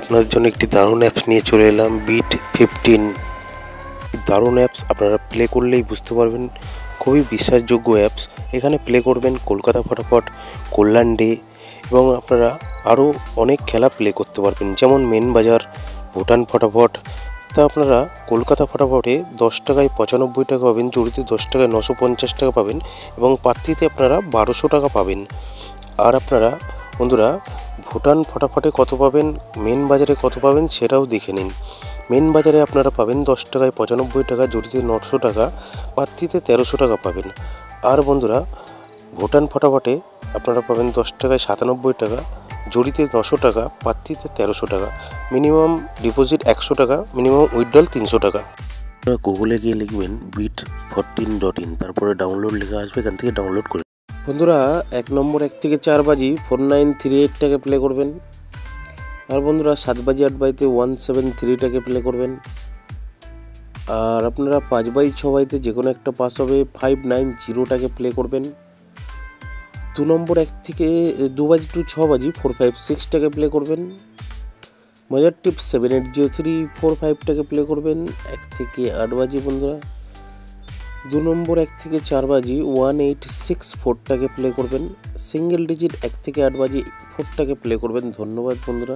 আপনাদের জন্য একটি দারুণ অ্যাপস নিয়ে চলে এলাম, বিট 15। দারুণ অ্যাপস, আপনারা প্লে করলেই বুঝতে পারবেন, খুবই বিশ্বাসযোগ্য অ্যাপস। এখানে প্লে করবেন কলকাতা ফটাফট, কল্যাণ ডে এবং আপনারা আরও অনেক খেলা প্লে করতে পারবেন, যেমন মেন বাজার, ভুটান ফটাফট। তা আপনারা কলকাতা ফটাফটে 10 টাকায় 95 টাকা পাবেন, জড়িতে 10 টাকায় 950 টাকা পাবেন এবং পাত্তিতে আপনারা 1200 টাকা পাবেন। আর আপনারা বন্ধুরা ভুটান ফটাফটে কত পাবেন, মেন বাজারে কত পাবেন সেটাও দেখে নিন। মেন বাজারে আপনারা পাবেন 10 টাকায় 95 টাকা, জড়িতে 900 টাকা, পাত্তিতে 1300 টাকা পাবেন। আর বন্ধুরা ভুটান ফটাফটে আপনারা পাবেন 10 টাকায় 97 টাকা, জড়িতে 900 টাকা, পাত্তিতে 1300 টাকা। মিনিমাম ডিপোজিট 100 টাকা, মিনিমাম উইথড্রল 300 টাকা। আপনারা গুগলে গিয়ে লিখবেন bit14.in, তারপরে ডাউনলোড লেখা আসবে, এখান থেকে ডাউনলোড করে বন্ধুরা 1 নম্বর 1 থেকে 4 বাজি 4938 টাকা প্লে করবেন। আর বন্ধুরা 7 বাজি 8 বাজিতে 173 টাকা প্লে করবেন। আর আপনারা 5 বাই 6 বাজিতে যে কোনো একটা পাস হবে 590 টাকা প্লে করবেন। 2 নম্বর 1 থেকে 2 বাজি টু 6 বাজি 456 টাকা প্লে করবেন। মজার টিপ 780345 টাকা প্লে করবেন 1 থেকে 8 বাজি বন্ধুরা। 2 নম্বর 1 থেকে 4 বাজি 1864 টাকা প্লে করবেন। সিঙ্গেল ডিজিট 1 থেকে 8 বাজি 4 টাকা প্লে করবেন। ধন্যবাদ বন্ধুরা।